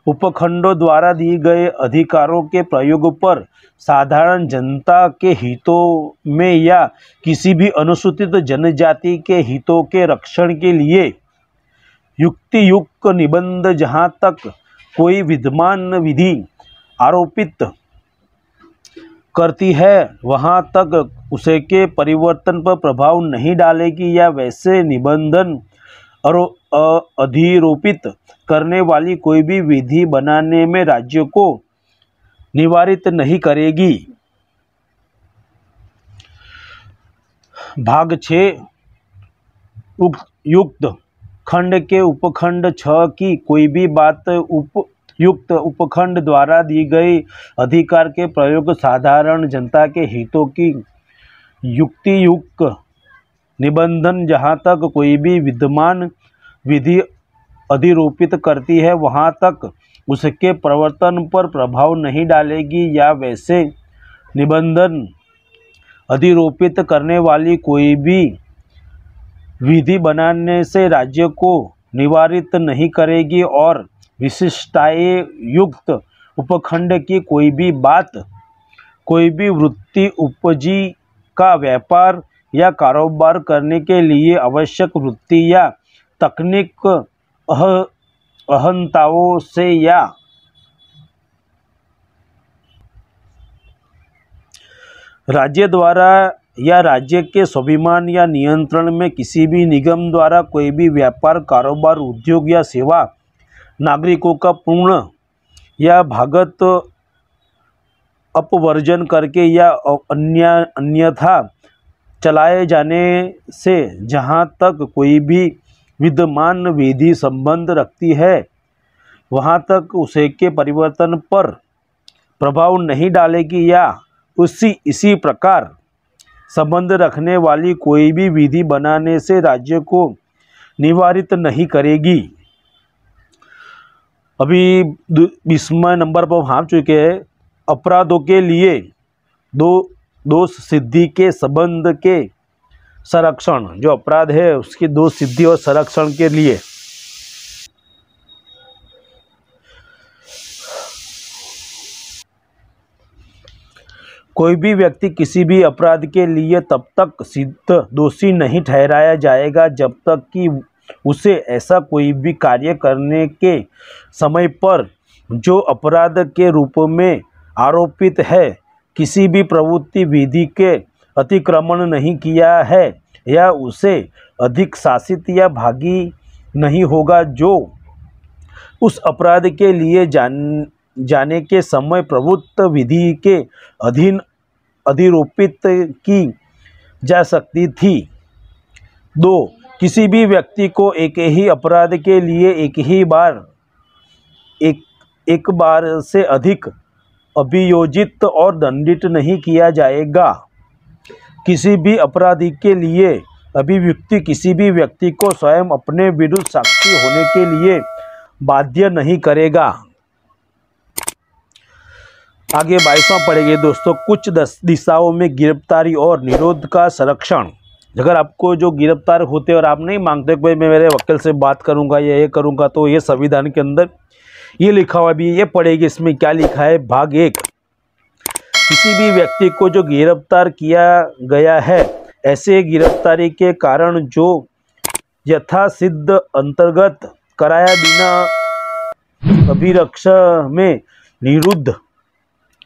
उपखंडों द्वारा दिए गए अधिकारों के प्रयोग पर साधारण जनता के हितों में या किसी भी अनुसूचित जनजाति के हितों के रक्षण के लिए युक्तियुक्त निबंध जहाँ तक कोई विद्यमान विधि आरोपित करती है वहाँ तक उसके परिवर्तन पर प्रभाव नहीं डालेगी, या वैसे निबंधन अधिरोपित करने वाली कोई भी विधि बनाने में राज्यों को निवारित नहीं करेगी। भाग 6 युक्त खंड के उपखंड 6 की कोई भी बात युक्त उपखंड द्वारा दी गई अधिकार के प्रयोग साधारण जनता के हितों की युक्तियुक्त निबंधन जहाँ तक कोई भी विद्यमान विधि अधिरोपित करती है वहाँ तक उसके प्रवर्तन पर प्रभाव नहीं डालेगी, या वैसे निबंधन अधिरोपित करने वाली कोई भी विधि बनाने से राज्य को निवारित नहीं करेगी और विशिष्टताएं युक्त उपखंड की कोई भी बात, कोई भी वृत्ति उपजी का व्यापार या कारोबार करने के लिए आवश्यक वृत्ति या तकनीक अहंताओं से या राज्य द्वारा या राज्य के स्वाभिमान या नियंत्रण में किसी भी निगम द्वारा कोई भी व्यापार, कारोबार, उद्योग या सेवा नागरिकों का पूर्ण या भागत अपवर्जन करके या अन्यथा चलाए जाने से जहाँ तक कोई भी विद्यमान विधि संबंध रखती है वहाँ तक उसे के परिवर्तन पर प्रभाव नहीं डालेगी या इसी प्रकार संबंध रखने वाली कोई भी विधि बनाने से राज्य को निवारित नहीं करेगी। अभी 20वें नंबर पर हम चुके हैं अपराधों के लिए दोष सिद्धि के संबंध के संरक्षण। जो अपराध है उसकी दोष सिद्धि और संरक्षण के लिए कोई भी व्यक्ति किसी भी अपराध के लिए तब तक सिद्ध दोषी नहीं ठहराया जाएगा जब तक कि उसे ऐसा कोई भी कार्य करने के समय पर जो अपराध के रूप में आरोपित है किसी भी प्रवृत्ति विधि के अतिक्रमण नहीं किया है या उसे अधिक शासित या भागी नहीं होगा, जो उस अपराध के लिए जाने के समय प्रवृत्त विधि के अधीन अधिरोपित की जा सकती थी। 2. किसी भी व्यक्ति को एक ही अपराध के लिए एक बार से अधिक अभियोजित और दंडित नहीं किया जाएगा। किसी भी अपराधी के लिए अभिव्यक्ति किसी भी व्यक्ति को स्वयं अपने विरुद्ध साक्षी होने के लिए बाध्य नहीं करेगा। आगे 22वां पढ़ेंगे दोस्तों, कुछ दिशाओं में गिरफ्तारी और निरोध का संरक्षण। अगर आपको जो गिरफ्तार होते और आप नहीं मांगते कि भाई मैं मेरे वकील से बात करूंगा या ये करूंगा, तो ये संविधान के अंदर ये लिखा हुआ भी ये पढ़ेगी। इसमें क्या लिखा है, भाग 1, किसी भी व्यक्ति को जो गिरफ्तार किया गया है ऐसे गिरफ्तारी के कारण जो यथासिद्ध अंतर्गत कराया बिना अभिरक्षा में निरुद्ध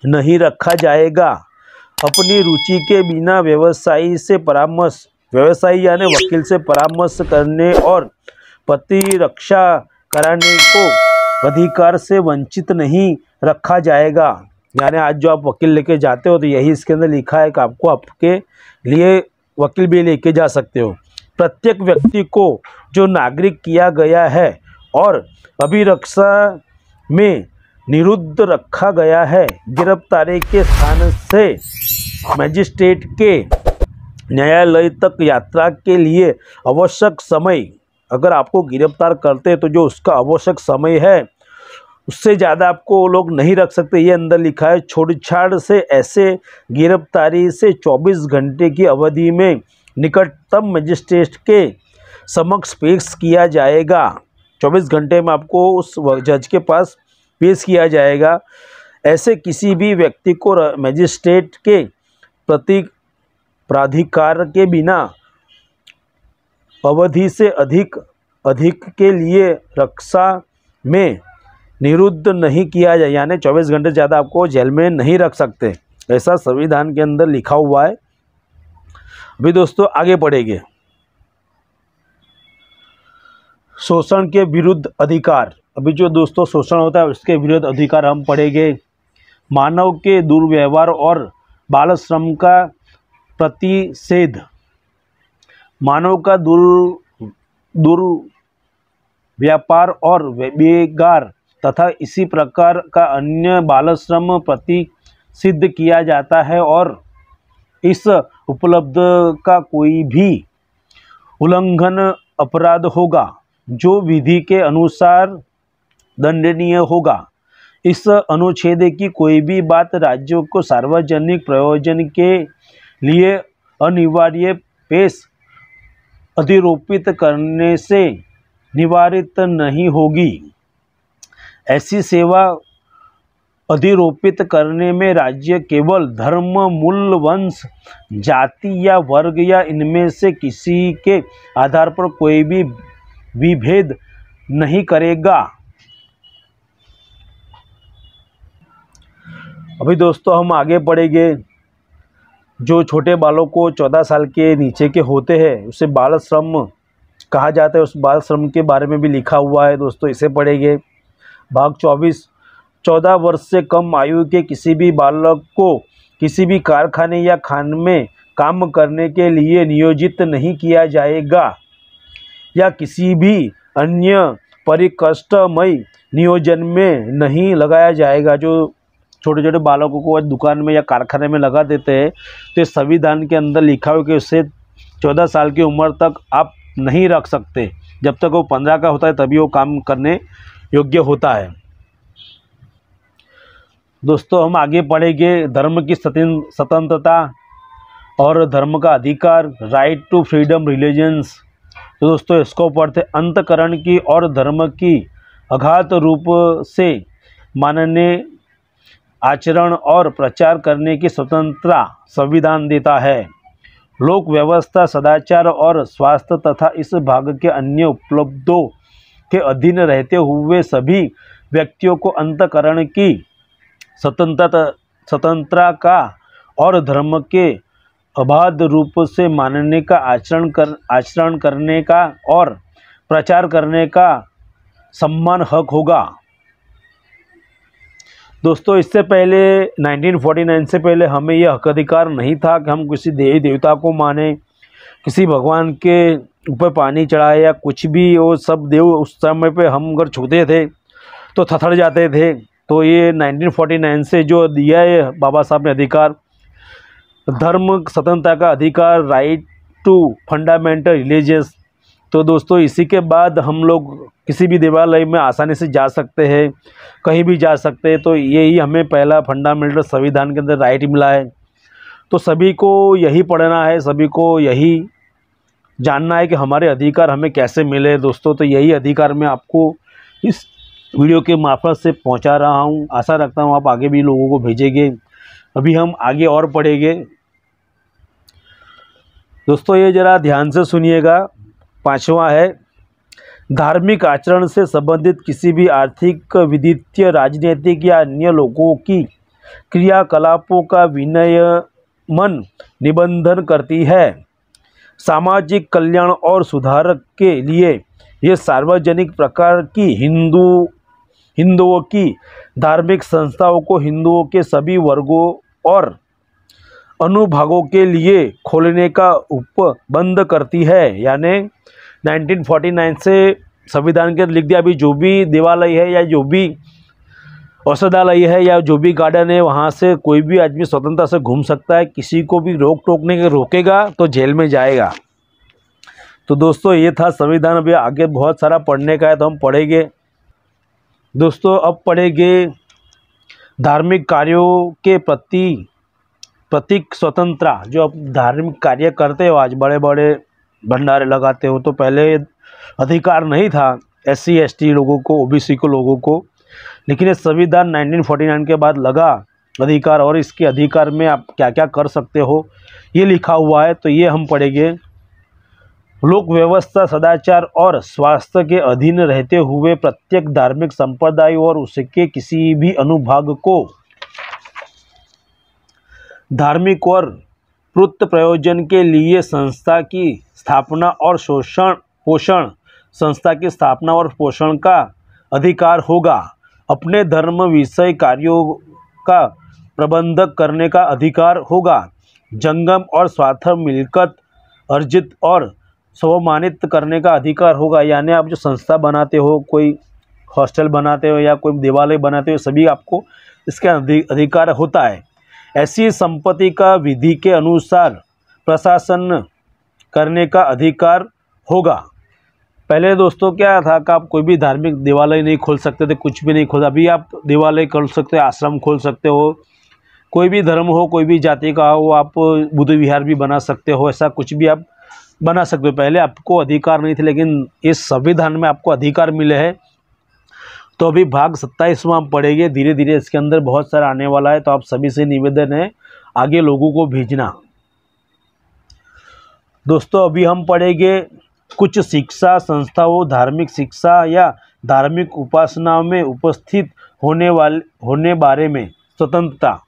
नहीं रखा जाएगा। अपनी रुचि के बिना व्यवसायी यानी वकील से परामर्श करने और प्रतिरक्षा कराने को अधिकार से वंचित नहीं रखा जाएगा। यानी आज जो आप वकील लेके जाते हो तो यही इसके अंदर लिखा है कि आपको आपके लिए वकील भी लेके जा सकते हो। प्रत्येक व्यक्ति को जो नागरिक किया गया है और अभिरक्षा में निरुद्ध रखा गया है, गिरफ्तारी के स्थान से मजिस्ट्रेट के न्यायालय तक यात्रा के लिए आवश्यक समय, अगर आपको गिरफ्तार करते हैं तो जो उसका आवश्यक समय है उससे ज़्यादा आपको वो लोग नहीं रख सकते। ये अंदर लिखा है, छोड़छाड़ से ऐसे गिरफ्तारी से 24 घंटे की अवधि में निकटतम मजिस्ट्रेट के समक्ष पेश किया जाएगा। 24 घंटे में आपको उस जज के पास पेश किया जाएगा। ऐसे किसी भी व्यक्ति को मजिस्ट्रेट के प्रति प्राधिकार के बिना अवधि से अधिक के लिए रक्षा में निरुद्ध नहीं किया जाए, यानी 24 घंटे ज़्यादा आपको जेल में नहीं रख सकते, ऐसा संविधान के अंदर लिखा हुआ है। अभी दोस्तों आगे बढ़ेंगे, शोषण के विरुद्ध अधिकार। अभी जो दोस्तों शोषण होता है उसके विरुद्ध अधिकार हम पढ़ेंगे। मानव के दुर्व्यवहार और बाल श्रम का प्रतिषेध। मानव का दुर्व्यापार और बेगार तथा इसी प्रकार का अन्य बाल श्रम प्रतिषिद्ध किया जाता है और इस उपलब्ध का कोई भी उल्लंघन अपराध होगा जो विधि के अनुसार दंडनीय होगा। इस अनुच्छेद की कोई भी बात राज्यों को सार्वजनिक प्रयोजन के लिए अनिवार्य पेश अधिरोपित करने से निवारित नहीं होगी। ऐसी सेवा अधिरोपित करने में राज्य केवल धर्म, मूल, वंश, जाति या वर्ग या इनमें से किसी के आधार पर कोई भी विभेद नहीं करेगा। अभी दोस्तों हम आगे बढ़ेंगे। जो छोटे बालों को 14 साल के नीचे के होते हैं उसे बाल श्रम कहा जाता है। उस बाल श्रम के बारे में भी लिखा हुआ है दोस्तों, इसे पढ़ेंगे। भाग 24, 14 वर्ष से कम आयु के किसी भी बालक को किसी भी कारखाने या खान में काम करने के लिए नियोजित नहीं किया जाएगा या किसी भी अन्य परिकष्टमय नियोजन में नहीं लगाया जाएगा। जो छोटे छोटे बालकों को दुकान में या कारखाने में लगा देते हैं तो संविधान के अंदर लिखा हुआ कि उससे 14 साल की उम्र तक आप नहीं रख सकते। जब तक वो 15 का होता है तभी वो काम करने योग्य होता है। दोस्तों हम आगे पढ़ेंगे धर्म की स्वतंत्रता और धर्म का अधिकार, राइट टू फ्रीडम रिलीजन्स। तो दोस्तों इसको पढ़ते अंतकरण की और धर्म की अघात रूप से मानने, आचरण और प्रचार करने की स्वतंत्रता संविधान देता है। लोक व्यवस्था, सदाचार और स्वास्थ्य तथा इस भाग के अन्य उपलब्धों के अधीन रहते हुए सभी व्यक्तियों को अंतकरण की स्वतंत्रता का और धर्म के अबाध रूप से मानने का, आचरण करने का और प्रचार करने का सम्मान हक होगा। दोस्तों इससे पहले 1949 से पहले हमें यह हक अधिकार नहीं था कि हम किसी देवी देवता को माने, किसी भगवान के ऊपर पानी चढ़ाए या कुछ भी। वो सब देव उस समय पे हम अगर छूते थे तो थथड़ जाते थे। तो ये 1949 से जो दिया है बाबा साहब ने अधिकार, धर्म स्वतंत्रता का अधिकार, राइट टू फंडामेंटल रिलीजियस। तो दोस्तों इसी के बाद हम लोग किसी भी देवालय में आसानी से जा सकते हैं, कहीं भी जा सकते हैं। तो यही हमें पहला फंडामेंटल संविधान के अंदर राइट मिला है। तो सभी को यही पढ़ना है, सभी को यही जानना है कि हमारे अधिकार हमें कैसे मिले दोस्तों। तो यही अधिकार मैं आपको इस वीडियो के मार्फत से पहुंचा रहा हूं। आशा रखता हूं आप आगे भी लोगों को भेजेंगे। अभी हम आगे और पढ़ेंगे दोस्तों, ये ज़रा ध्यान से सुनिएगा। 5वां है धार्मिक आचरण से संबंधित किसी भी आर्थिक, वित्तीय, राजनीतिक या अन्य लोगों की क्रियाकलापों का विनियमन निबंधन करती है। सामाजिक कल्याण और सुधार के लिए ये सार्वजनिक प्रकार की हिंदुओं की धार्मिक संस्थाओं को हिंदुओं के सभी वर्गों और अनुभागों के लिए खोलने का उपबंध करती है। यानी 1949 से संविधान के लिख दिया, अभी जो भी देवालय है या जो भी औषधालय है या जो भी गार्डन है वहाँ से कोई भी आदमी स्वतंत्रता से घूम सकता है। किसी को भी रोकेगा तो जेल में जाएगा। तो दोस्तों ये था संविधान। अभी आगे बहुत सारा पढ़ने का है तो हम पढ़ेंगे दोस्तों। अब पढ़ेंगे धार्मिक कार्यों के प्रतीक स्वतंत्रता। जो अब धार्मिक कार्य करते हो, आज बड़े बड़े भंडारे लगाते हो, तो पहले अधिकार नहीं था SC ST लोगों को, OBC को लोगों को। लेकिन ये संविधान 1949 के बाद लगा अधिकार, और इसके अधिकार में आप क्या क्या कर सकते हो ये लिखा हुआ है। तो ये हम पढ़ेंगे। लोक व्यवस्था, सदाचार और स्वास्थ्य के अधीन रहते हुए प्रत्येक धार्मिक संप्रदाय और उसके किसी भी अनुभाग को धार्मिक और पूर्त प्रयोजन के लिए संस्था की स्थापना और पोषण का अधिकार होगा। अपने धर्म विषय कार्यों का प्रबंधक करने का अधिकार होगा। जंगम और स्वार्थ मिलकत अर्जित और सम्मानित करने का अधिकार होगा। यानी आप जो संस्था बनाते हो, कोई हॉस्टल बनाते हो या कोई देवालय बनाते हो, सभी आपको इसका अधिकार होता है। ऐसी संपत्ति का विधि के अनुसार प्रशासन करने का अधिकार होगा। पहले दोस्तों क्या था कि आप कोई भी धार्मिक देवालय नहीं खोल सकते थे, कुछ भी नहीं खोल। अभी आप देवालय खोल सकते हो, आश्रम खोल सकते हो, कोई भी धर्म हो, कोई भी जाति का हो, आप बुद्ध विहार भी बना सकते हो। ऐसा कुछ भी आप बना सकते हो। पहले आपको अधिकार नहीं थे, लेकिन इस संविधान में आपको अधिकार मिले हैं। तो अभी भाग 27 में हम पढ़ेंगे, धीरे धीरे इसके अंदर बहुत सारा आने वाला है। तो आप सभी से निवेदन है आगे लोगों को भेजना। दोस्तों अभी हम पढ़ेंगे कुछ शिक्षा संस्थाओं, धार्मिक शिक्षा या धार्मिक उपासनाओं में उपस्थित होने बारे में स्वतंत्रता।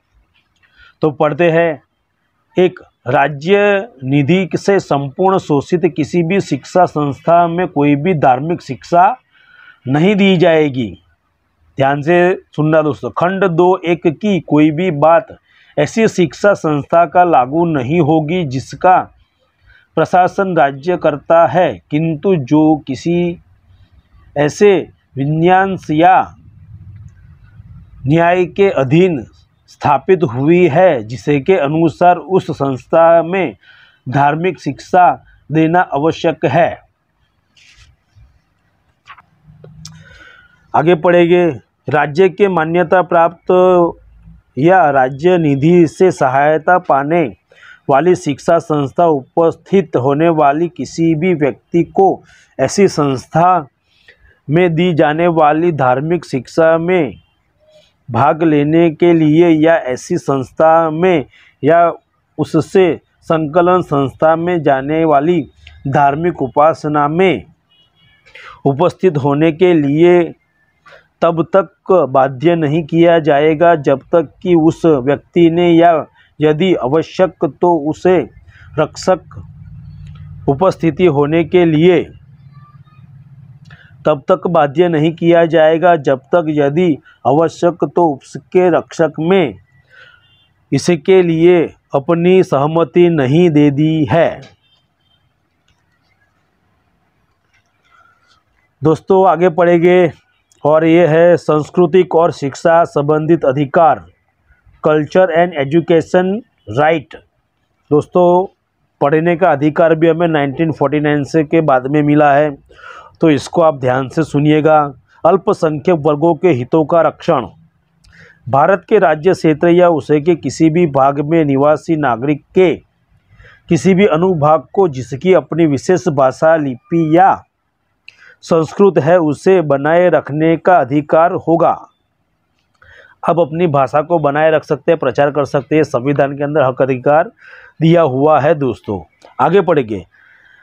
तो पढ़ते हैं। एक, राज्य निधि से संपूर्ण शोषित किसी भी शिक्षा संस्था में कोई भी धार्मिक शिक्षा नहीं दी जाएगी। ध्यान से सुनना दोस्तों। खंड 2(1) की कोई भी बात ऐसी शिक्षा संस्था का लागू नहीं होगी जिसका प्रशासन राज्य करता है, किंतु जो किसी ऐसे विन्यास या न्याय के अधीन स्थापित हुई है जिसे के अनुसार उस संस्था में धार्मिक शिक्षा देना आवश्यक है। आगे पढ़ेंगे। राज्य के मान्यता प्राप्त या राज्य निधि से सहायता पाने वाली शिक्षा संस्था उपस्थित होने वाली किसी भी व्यक्ति को ऐसी संस्था में दी जाने वाली धार्मिक शिक्षा में भाग लेने के लिए या ऐसी संस्था में या उससे संकलन संस्था में जाने वाली धार्मिक उपासना में उपस्थित होने के लिए तब तक बाध्य नहीं किया जाएगा जब तक कि उस व्यक्ति ने या यदि आवश्यक तो उसे रक्षक उपस्थिति होने के लिए तब तक बाध्य नहीं किया जाएगा जब तक यदि आवश्यक तो उसके रक्षक में इसके लिए अपनी सहमति नहीं दे दी है। दोस्तों आगे पढ़ेंगे और ये है सांस्कृतिक और शिक्षा संबंधित अधिकार, कल्चर एंड एजुकेशन राइट। दोस्तों पढ़ने का अधिकार भी हमें 1949 से के बाद में मिला है, तो इसको आप ध्यान से सुनिएगा। अल्पसंख्यक वर्गों के हितों का रक्षण। भारत के राज्य क्षेत्र या उसे के किसी भी भाग में निवासी नागरिक के किसी भी अनुभाग को जिसकी अपनी विशेष भाषा, लिपि या संस्कृत है उसे बनाए रखने का अधिकार होगा। अब अपनी भाषा को बनाए रख सकते हैं, प्रचार कर सकते हैं, संविधान के अंदर हक अधिकार दिया हुआ है। दोस्तों आगे पढ़ेंगे।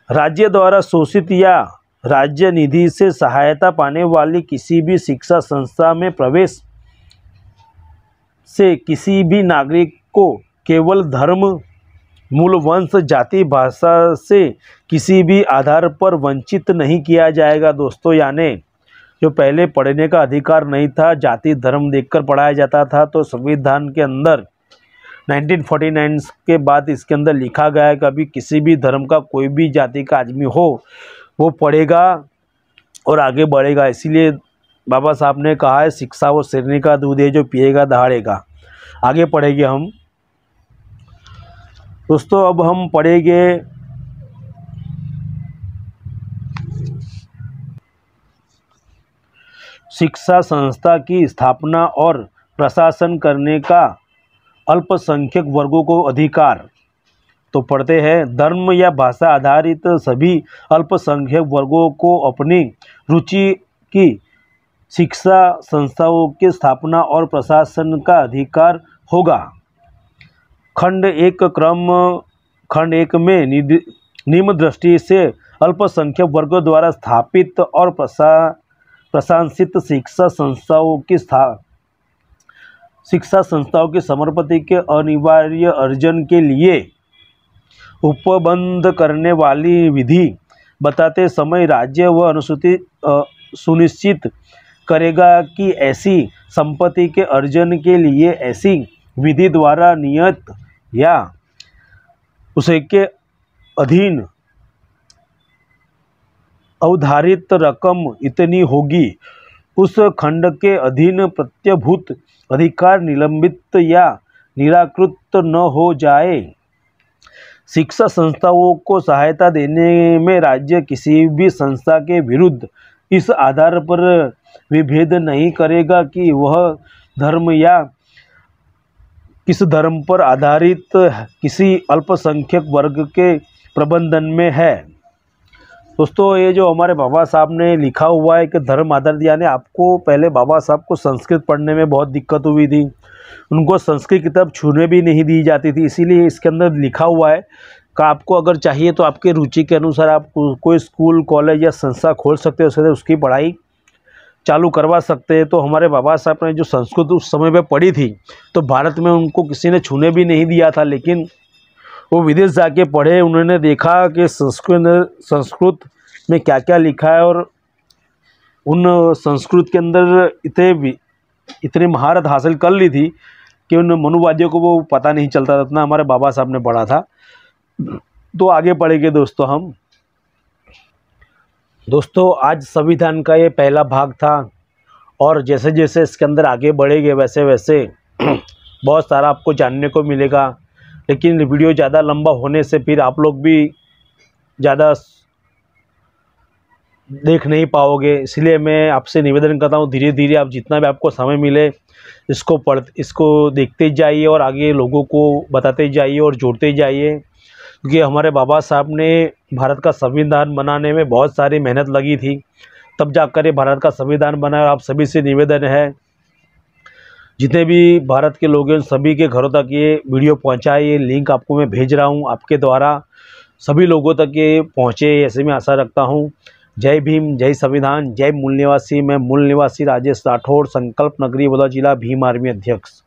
राज्य द्वारा शोषित या राज्य निधि से सहायता पाने वाली किसी भी शिक्षा संस्था में प्रवेश से किसी भी नागरिक को केवल धर्म, मूल, वंश, जाति, भाषा से किसी भी आधार पर वंचित नहीं किया जाएगा। दोस्तों यानी जो पहले पढ़ने का अधिकार नहीं था, जाति धर्म देखकर पढ़ाया जाता था, तो संविधान के अंदर 1949 के बाद इसके अंदर लिखा गया है कि अभी किसी भी धर्म का कोई भी जाति का आदमी हो वो पढ़ेगा और आगे बढ़ेगा। इसीलिए बाबा साहब ने कहा है शिक्षा वो शेरनी का दूध है जो पिएगा दहाड़ेगा। आगे पढ़ेंगे हम। दोस्तों अब हम पढ़ेंगे शिक्षा संस्था की स्थापना और प्रशासन करने का अल्पसंख्यक वर्गों को अधिकार। तो पढ़ते हैं। धर्म या भाषा आधारित सभी अल्पसंख्यक वर्गों को अपनी रुचि की शिक्षा संस्थाओं की स्थापना और प्रशासन का अधिकार होगा। खंड 1 में निम्न दृष्टि से अल्पसंख्यक वर्गों द्वारा स्थापित और प्रशासित शिक्षा संस्थाओं की समर्पति के अनिवार्य अर्जन के लिए उपबंध करने वाली विधि बताते समय राज्य व अनुसूचित सुनिश्चित करेगा कि ऐसी संपत्ति के अर्जन के लिए ऐसी विधि द्वारा नियत या उसे के अधीन अवधारित रकम इतनी होगी, उस खंड के अधीन प्रत्यभूत अधिकार निलंबित या निराकृत न हो जाए। शिक्षा संस्थाओं को सहायता देने में राज्य किसी भी संस्था के विरुद्ध इस आधार पर विभेद नहीं करेगा कि वह धर्म या किस धर्म पर आधारित किसी अल्पसंख्यक वर्ग के प्रबंधन में है। दोस्तों, ये जो हमारे बाबा साहब ने लिखा हुआ है कि धर्म आदर्श, यानी आपको पहले बाबा साहब को संस्कृत पढ़ने में बहुत दिक्कत हुई थी, उनको संस्कृत किताब छूने भी नहीं दी जाती थी, इसीलिए इसके अंदर लिखा हुआ है कि आपको अगर चाहिए तो आपके रुचि के अनुसार आप कोई स्कूल, कॉलेज या संस्था खोल सकते हो, उसकी पढ़ाई चालू करवा सकते हैं। तो हमारे बाबा साहब ने जो संस्कृत उस समय पे पढ़ी थी, तो भारत में उनको किसी ने छूने भी नहीं दिया था, लेकिन वो विदेश जाके पढ़े, उन्होंने देखा कि संस्कृत में क्या क्या लिखा है, और उन संस्कृत के अंदर इतनी महारत हासिल कर ली थी कि उन मनुवादियों को वो पता नहीं चलता था, इतना हमारे बाबा साहब ने पढ़ा था। तो आगे बढ़ेंगे दोस्तों हम। दोस्तों, आज संविधान का ये पहला भाग था, और जैसे जैसे इसके अंदर आगे बढ़ेंगे वैसे वैसे बहुत सारा आपको जानने को मिलेगा, लेकिन वीडियो ज़्यादा लंबा होने से फिर आप लोग भी ज़्यादा देख नहीं पाओगे, इसलिए मैं आपसे निवेदन करता हूँ धीरे धीरे आप जितना भी आपको समय मिले इसको देखते जाइए और आगे लोगों को बताते जाइए और जोड़ते जाइए, क्योंकि हमारे बाबा साहब ने भारत का संविधान बनाने में बहुत सारी मेहनत लगी थी, तब जाकर ये भारत का संविधान बना। और आप सभी से निवेदन है, जितने भी भारत के लोग हैं सभी के घरों तक ये वीडियो पहुंचाइए। लिंक आपको मैं भेज रहा हूं, आपके द्वारा सभी लोगों तक ये पहुंचे, ऐसे मैं आशा रखता हूं। जय भीम, जय संविधान, जय मूल निवासी। मैं मूल निवासी राजेश राठौड़, संकल्प नगरी बलौदा जिला, भीम आर्मी अध्यक्ष।